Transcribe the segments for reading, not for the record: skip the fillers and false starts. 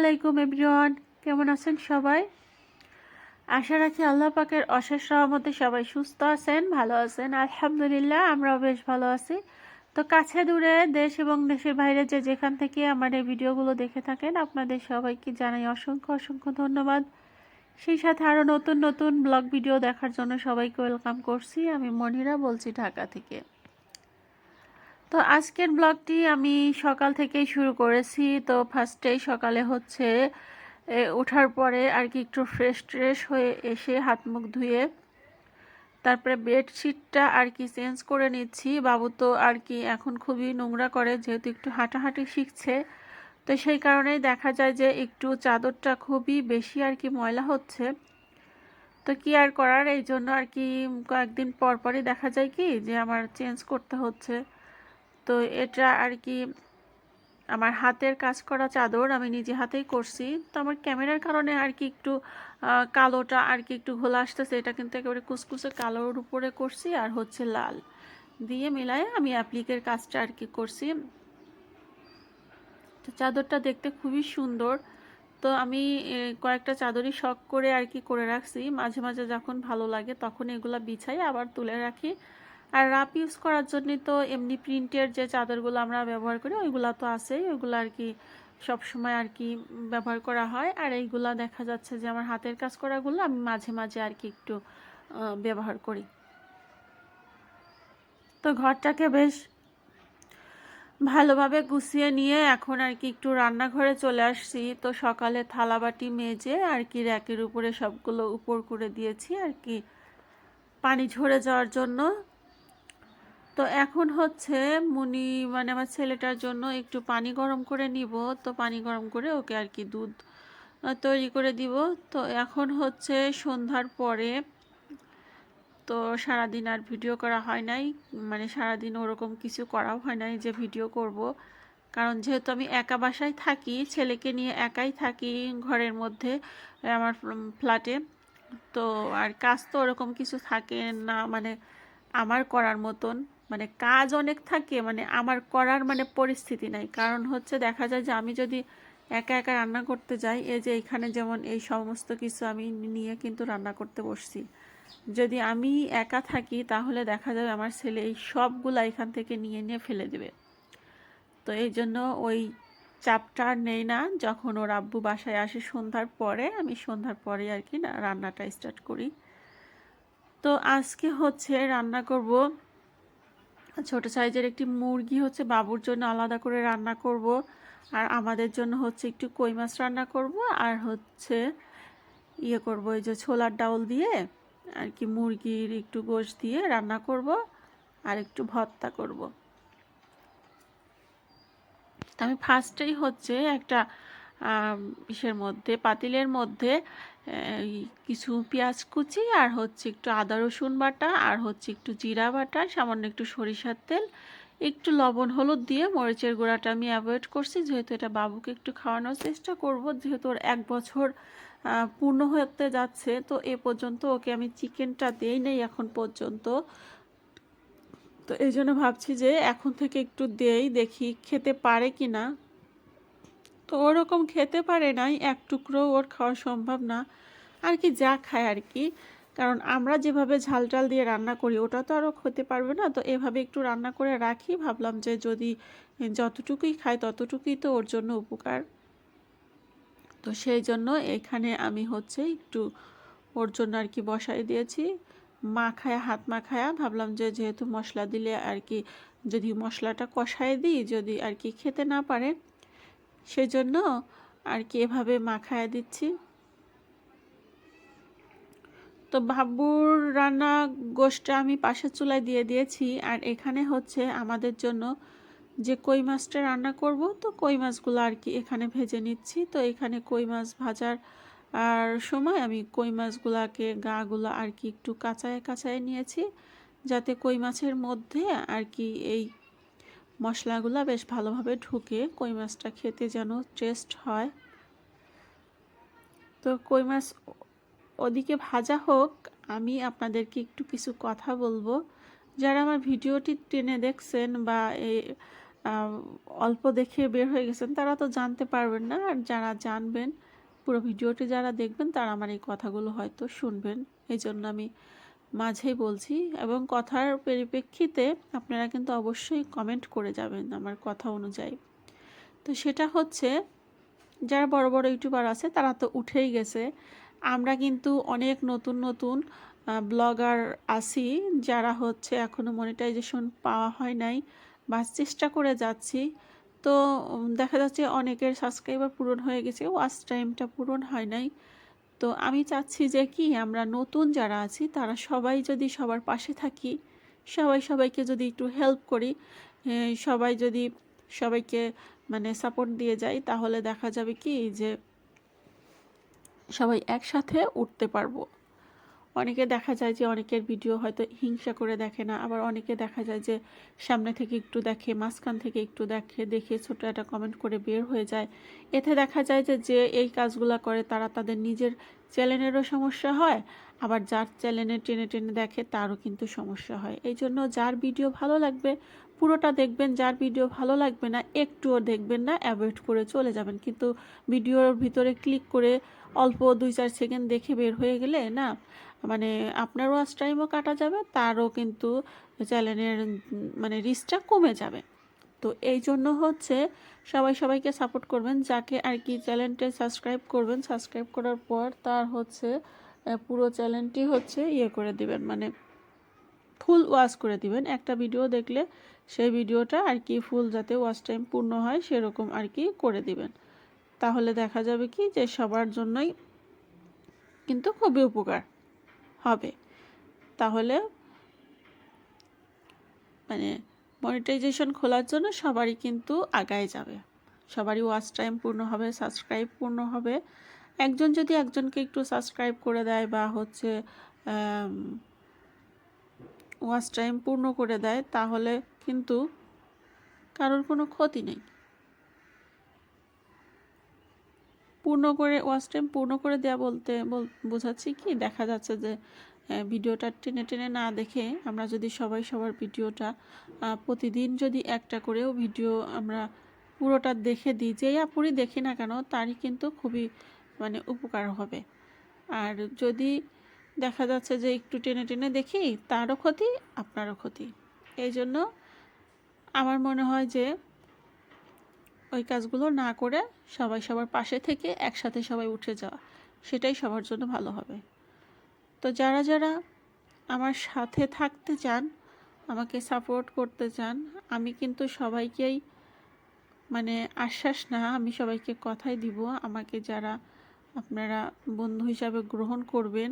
আলাইকুম এভরিওয়ান, কেমন আছেন সবাই? আশা রাখি আল্লাহ পাকের অশেষ রহমতে সবাই সুস্থ আছেন, ভালো আছেন। আলহামদুলিল্লাহ, আমরাও বেশ ভালো আছি। তো কাছে দূরে দেশ এবং দেশের বাইরে যে যেখান থেকে আমার এই ভিডিওগুলো দেখে থাকেন, আপনাদের সবাইকে জানাই অসংখ্য অসংখ্য ধন্যবাদ। সেই সাথে আরও নতুন নতুন ব্লগ ভিডিও দেখার জন্য সবাইকে ওয়েলকাম করছি। আমি মনিরা বলছি, ঢাকা থেকে। তো আজকের ব্লগটি আমি সকাল থেকেই শুরু করেছি। তো ফার্স্টেই সকালে হচ্ছে ওঠার পরে আর কি একটু ফ্রেশ ট্রেশ হয়ে এসে হাত মুখ ধুয়ে তারপরে বেডশিটটা আর কি চেঞ্জ করে নিচ্ছি। বাবু তো আর কি এখন খুবই নোংরা করে, যেহেতু একটু হাঁটাহাঁটি শিখছে। তো সেই কারণেই দেখা যায় যে একটু চাদরটা খুবই বেশি আর কি ময়লা হচ্ছে। তো কি আর করার, এই জন্য আর কি কয়েকদিন পর পরই দেখা যায় কি যে আমার চেঞ্জ করতে হচ্ছে। তো এটা আর কি আমার হাতের কাজ করা চাদর, আমি নিজে হাতেই করছি। তো আমার ক্যামেরার কারণে আর কি একটু কালোটা আর কি একটু ঘোলা আসতেছে। এটা কিন্তু একেবারে কুচকুচে কালোর উপরে করছি, আর হচ্ছে লাল দিয়ে মিলায়ে আমি অ্যাপ্লিকের কাজটা আর কি করছি। তো চাদরটা দেখতে খুবই সুন্দর। তো আমি কয়েকটা চাদরই শখ করে আর কি করে রাখছি। মাঝে মাঝে যখন ভালো লাগে তখন এগুলা বিছাই আবার তুলে রাখি। আর রাপ ইউজ করার জন্য তো এমনি প্রিন্টের যে চাদরগুলো আমরা ব্যবহার করি ওইগুলা তো আছেই, ওইগুলো আর কি সবসময় আর কি ব্যবহার করা হয়। আর এইগুলা দেখা যাচ্ছে যে আমার হাতের কাজ করাগুলো আমি মাঝে মাঝে আর কি একটু ব্যবহার করি। তো ঘরটাকে বেশ ভালোভাবে গুছিয়ে নিয়ে এখন আর কি একটু রান্নাঘরে চলে আসছি। তো সকালে থালাবাটি মেজে আর কি র্যাকের উপরে সবগুলো উপর করে দিয়েছি আর কি পানি ঝরে যাওয়ার জন্য। তো এখন হচ্ছে মানে আমার ছেলেটার জন্য একটু পানি গরম করে নিব। তো পানি গরম করে ওকে আর কি দুধ তৈরি করে দিব। তো এখন হচ্ছে সন্ধ্যার পরে। তো সারাদিন আর ভিডিও করা হয় নাই, মানে সারাদিন ওরকম কিছু করাও হয় নাই যে ভিডিও করব। কারণ যেহেতু আমি একা বাসায় থাকি, ছেলেকে নিয়ে একাই থাকি ঘরের মধ্যে আমার ফ্ল্যাটে। তো আর কাজ তো ওরকম কিছু থাকে না, মানে আমার করার মতন, মানে কাজ অনেক থাকে, মানে আমার করার মানে পরিস্থিতি নাই। কারণ হচ্ছে দেখা যায় যে আমি যদি একা একা রান্না করতে যাই, এই যে এখানে যেমন এই সমস্ত কিছু আমি নিয়ে কিন্তু রান্না করতে বসছি। যদি আমি একা থাকি তাহলে দেখা যাবে আমার ছেলে এই সবগুলা এখান থেকে নিয়ে নিয়ে ফেলে দেবে। তো এই জন্য ওই চাপটা আর নেই না। যখন ওর আব্বু বাসায় আসে সন্ধ্যার পরে, আমি সন্ধ্যার পরে আর কি রান্নাটা স্টার্ট করি। তো আজকে হচ্ছে রান্না করব ছোট সাইজের একটি মুরগি, হচ্ছে বাবুর জন্য আলাদা করে রান্না করব। আর আমাদের জন্য হচ্ছে একটু কই মাছ রান্না করব, আর হচ্ছে করব এই যে ছোলার ডাউল দিয়ে আর কি মুরগির একটু গোশত দিয়ে রান্না করব, আর একটু ভর্তা করব। আমি ফার্স্টেই হচ্ছে একটা ইসের মধ্যে, পাতিলের মধ্যে কিছু পেঁয়াজ কুচি, আর হচ্ছে একটু আদা রসুন বাটা, আর হচ্ছে একটু জিরা বাটা, সামান্য একটু সরিষার তেল, একটু লবণ হলুদ দিয়ে, মরিচের গুঁড়াটা আমি অ্যাভয়েড করছি যেহেতু এটা বাবুকে একটু খাওয়ানোর চেষ্টা করব, যেহেতু ওর 1 বছর পূর্ণ হতে যাচ্ছে। তো এ পর্যন্ত ওকে আমি চিকেনটা দেই নাই এখন পর্যন্ত। তো এই জন্য ভাবছি যে এখন থেকে একটু দেই, দেখি খেতে পারে কি না। তো ওরকম খেতে পারে নাই, এক টুকরো ওর খাওয়া সম্ভব না আর কি, যা খায় আর কি। কারণ আমরা যেভাবে ঝাল টাল দিয়ে রান্না করি ওটা তো আরও খেতে পারবে না। তো এভাবে একটু রান্না করে রাখি, ভাবলাম যে যদি যতটুকুই খায় ততটুকুই তো ওর জন্য উপকার। তো সেই জন্য এখানে আমি হচ্ছে একটু ওর জন্য আর কি বসাই দিয়েছি। মাখায়া, হাত মাখায়া ভাবলাম যে যেহেতু মশলা দিলে আর কি, যদি মশলাটা কষায় দিই, যদি আর কি খেতে না পারে, সেই জন্য আর কি এভাবে মাখায়া দিচ্ছি। তো বাবুর রান্না গোশটা আমি পাশের চুলায় দিয়ে দিয়েছি। আর এখানে হচ্ছে আমাদের জন্য যে কই মাছটা রান্না করব, তো কই মাছগুলো আর কি এখানে ভেজে নিচ্ছি। তো এখানে কই মাছ ভাজার আর সময় আমি কই মাছগুলাকে গাগুলো আর কি একটু কাঁচায় কাঁচায় নিয়েছি, যাতে কই মাছের মধ্যে আর কি এই মশলাগুলো বেশ ভালোভাবে ঢুকে কই মাছটা খেতে যেন টেস্ট হয়। তো কই মাছ ওদিকে ভাজা হোক, আমি আপনাদেরকে একটু কিছু কথা বলবো। যারা আমার ভিডিওটি টেনে দেখছেন বা অল্প দেখে বের হয়ে গেছেন তারা তো জানতে পারবেন না, আর যারা জানবেন পুরো ভিডিওটি যারা দেখবেন তারা আমার এই কথাগুলো হয়তো শুনবেন। এই জন্য আমি মাঝেই বলছি, এবং কথার পরিপ্রেক্ষিতে আপনারা কিন্তু অবশ্যই কমেন্ট করে যাবেন আমার কথা অনুযায়ী। তো সেটা হচ্ছে, যারা বড় বড় ইউটিউবার আছে তারা তো উঠেই গেছে, আমরা কিন্তু অনেক নতুন নতুন ব্লগার আছি যারা হচ্ছে এখনও মনিটাইজেশন পাওয়া হয় নাই বা চেষ্টা করে যাচ্ছি। তো দেখা যাচ্ছে অনেকের সাবস্ক্রাইবার পূরণ হয়ে গেছে, ওয়াচ টাইমটা পূরণ হয় নাই। তো আমি চাচ্ছি যে কি, আমরা নতুন যারা আছি তারা সবাই যদি সবার পাশে থাকি, সবাইকে যদি একটু হেল্প করি, সবাই যদি সবাইকে মানে সাপোর্ট দিয়ে যাই, তাহলে দেখা যাবে কি যে সবাই একসাথে উঠতে পারবো। অনেকে দেখা যায় যে অনেকের ভিডিও হয়তো হিংসা করে দেখে না, আবার অনেকে দেখা যায় যে সামনে থেকে একটু দেখে, মাঝখান থেকে একটু দেখে ছোট একটা কমেন্ট করে বের হয়ে যায়। এতে দেখা যায় যে যে এই কাজগুলো করে তারা তাদের নিজের চ্যানেলেরও সমস্যা হয়, আবার যার চ্যানেলে টেনে টেনে দেখে তারও কিন্তু সমস্যা হয়। এই জন্য যার ভিডিও ভালো লাগবে পুরোটা দেখবেন, যার ভিডিও ভালো লাগবে না একটুও দেখবেন না, অ্যাভয়েড করে চলে যাবেন। কিন্তু ভিডিওর ভিতরে ক্লিক করে অল্প 2-4 সেকেন্ড দেখে বের হয়ে গেলে না, মানে আপনার ওয়াচ টাইমও কাটা যাবে, তারও কিন্তু চ্যানেলের মানে রিচটা কমে যাবে। তো এই জন্য হচ্ছে সবাইকে সাপোর্ট করবেন, যাকে আর কি চ্যানেলটা সাবস্ক্রাইব করবেন, সাবস্ক্রাইব করার পর তার হচ্ছে পুরো চ্যানেলটি হচ্ছে ইয়ে করে দিবেন, মানে ফুল ওয়াচ করে দিবেন। একটা ভিডিও দেখলে সেই ভিডিওটা আর কি ফুল যাতে ওয়াচ টাইম পূর্ণ হয় সেরকম আর কি করে দিবেন। তাহলে দেখা যাবে কি যে সবার জন্যই কিন্তু খুবই উপকার হবে। তাহলে মানে মনিটাইজেশন খোলার জন্য সবারই কিন্তু আগায় যাবে, সবারই ওয়াচ টাইম পূর্ণ হবে, সাবস্ক্রাইব পূর্ণ হবে। একজন যদি একজনকে একটু সাবস্ক্রাইব করে দেয় বা হচ্ছে ওয়াচ টাইম পূর্ণ করে দেয়, তাহলে কিন্তু কারোর কোনো ক্ষতি নেই। ওয়াচ টাইম পূর্ণ করে দেওয়া বলতে বোঝাচ্ছি কি, দেখা যাচ্ছে যে ভিডিওটা টেনে টেনে না দেখে আমরা যদি সবাই সবার ভিডিওটা প্রতিদিন যদি একটা করেও ভিডিও আমরা পুরোটা দেখে দিই, যেই আপুরই দেখি না কেন তারই কিন্তু খুবই মানে উপকার হবে। আর যদি দেখা যাচ্ছে যে একটু টেনে টেনে দেখি, তারও ক্ষতি আপনারও ক্ষতি। এই জন্য আমার মনে হয় যে ওই কাজগুলো না করে সবাই সবার পাশে থেকে একসাথে সবাই উঠে যাওয়া, সেটাই সবার জন্য ভালো হবে। তো যারা যারা আমার সাথে থাকতে চান, আমাকে সাপোর্ট করতে চান, আমি কিন্তু সবাইকেই মানে আশ্বাস না, আমি সবাইকে কথাই দিব, আমাকে যারা আপনারা বন্ধু হিসাবে গ্রহণ করবেন,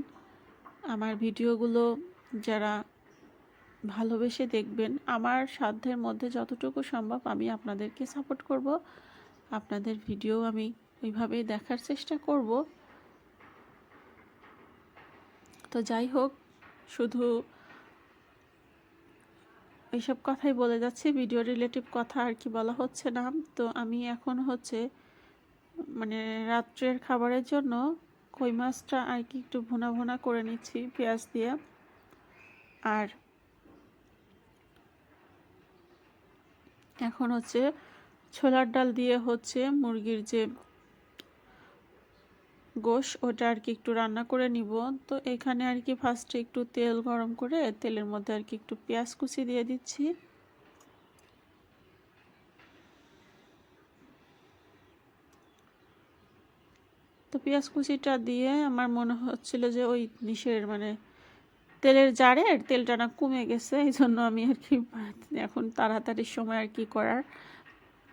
আমার ভিডিওগুলো যারা ভালোবেসে দেখবেন, আমার সাধ্যের মধ্যে যতটুকু সম্ভব আমি আপনাদেরকে সাপোর্ট করব, আপনাদের ভিডিও আমি ওইভাবেই দেখার চেষ্টা করব। তো যাই হোক, শুধু এইসব কথাই বলে যাচ্ছি, ভিডিও রিলেটিভ কথা আর কি বলা হচ্ছে না। তো আমি এখন হচ্ছে মানে রাত্রের খাবারের জন্য কই মাছটা আর কি একটু ভুনা ভুনা করে নিচ্ছি পেঁয়াজ দিয়ে। আর এখন হচ্ছে ছোলার ডাল দিয়ে হচ্ছে মুরগির যে গোশ ওটা আর কি একটু রান্না করে নিব। তো এখানে আর কি ফার্স্টে একটু তেল গরম করে তেলের মধ্যে আর কি একটু পেঁয়াজ কুচি দিয়ে দিচ্ছি। তো পেঁয়াজ কুচিটা দিয়ে আমার মনে হচ্ছিল যে ওই ডিশের মানে তেলের জারের তেলটা না কমে গেছে, এই জন্য আমি আর কি এখন তাড়াতাড়ির সময় আর কি করার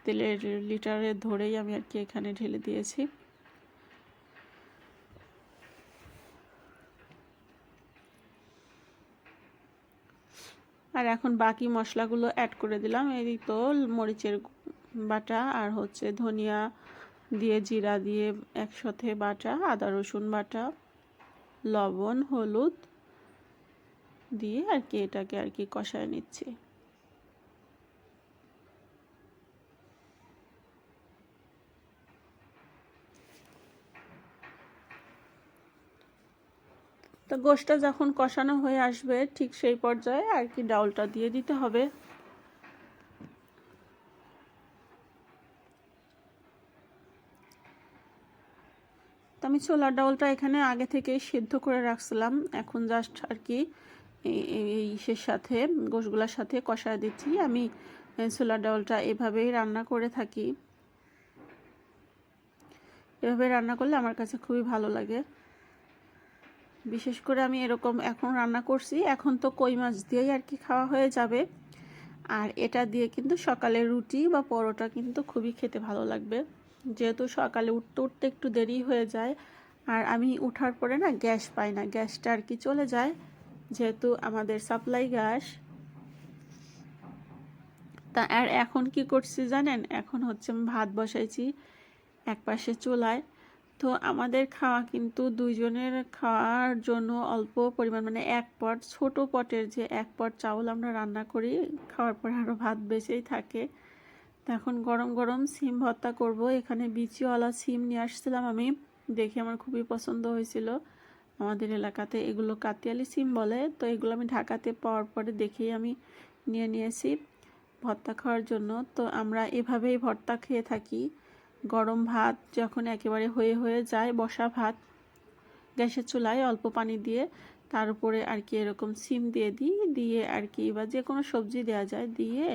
তেলের লিটারে ধরেই আমি আর কি এখানে ঢেলে দিয়েছি। আর এখন বাকি মশলাগুলো অ্যাড করে দিলাম। এই তো মরিচের বাটা আর হচ্ছে ধনিয়া দিয়ে জিরা দিয়ে একসাথে বাটা, আদা রসুন বাটা, লবণ, হলুদ দিয়ে আর কি এটাকে আর কি কষায় নিচ্ছি। তো গোশটা যখন কষানো হয়ে আসবে ঠিক সেই পর্যায়ে আর কি ডাউলটা দিয়ে দিতে হবে। আমি ছোলার ডাউলটা এখানে আগে থেকে সিদ্ধ করে রাখছিলাম, এখন জাস্ট আর কি এই ইসের সাথে গোশগুলার সাথে কষায় দিচ্ছি। আমি ছোলার ডাউলটা এভাবেই রান্না করে থাকি, এভাবে রান্না করলে আমার কাছে খুবই ভালো লাগে। বিশেষ করে আমি এরকম এখন রান্না করছি, এখন তো কই মাছ দিয়েই আর কি খাওয়া হয়ে যাবে। আর এটা দিয়ে কিন্তু সকালে রুটি বা পরোটা কিন্তু খুবই খেতে ভালো লাগবে, যেহেতু সকালে উঠতে উঠতে একটু দেরি হয়ে যায়। আর আমি উঠার পরে না গ্যাস পাই না, গ্যাসটা আর কি চলে যায়, যেহেতু আমাদের সাপ্লাই গ্যাস। তা আর এখন কি করছি জানেন, এখন হচ্ছে আমি ভাত বসাইছি এক পাশে চুলায়। তো আমাদের খাওয়া কিন্তু দুইজনের খাওয়ার জন্য অল্প পরিমাণ, মানে এক পট, ছোট পটের যে এক পট চাউল আমরা রান্না করি, খাওয়ার পরে আরও ভাত বেঁচেই থাকে। তো এখন গরম গরম সিম ভর্তা করব। এখানে বিচিওয়ালা সিম নিয়ে আসছিলাম আমি, দেখে আমার খুবই পছন্দ হয়েছিল। আমাদের এলাকাতে এগুলো কাতিয়ালি সিম বলে, তো এগুলো আমি ঢাকাতে পাওয়ার পরে দেখেই আমি নিয়েছি ভর্তা খাওয়ার জন্য। তো আমরা এভাবেই ভর্তা খেয়ে থাকি। গরম ভাত যখন একেবারে হয়ে যায়, বসা ভাত গ্যাসের চুলায় অল্প পানি দিয়ে তার উপরে আর কি এরকম সিম দিয়ে দিই, দিয়ে আর কি বা যে কোনো সবজি দেওয়া যায়, দিয়ে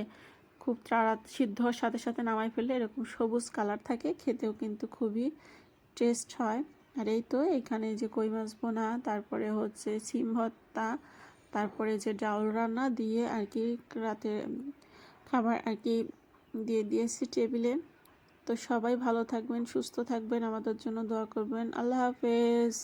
খুব তাড়া সিদ্ধ হওয়ার সাথে সাথে নামাই ফেললে এরকম সবুজ কালার থাকে, খেতেও কিন্তু খুবই টেস্ট হয়। আর এই তো এখানে যে কই মাছ বোনা, তারপরে হচ্ছে সিম ভর্তা, তারপরে যে ডাউল রান্না দিয়ে আর কি রাতে খাবার আর কি দিয়ে দিয়েছি টেবিলে। তো সবাই ভালো থাকবেন, সুস্থ থাকবেন, আমাদের জন্য দোয়া করবেন। আল্লাহ হাফেজ।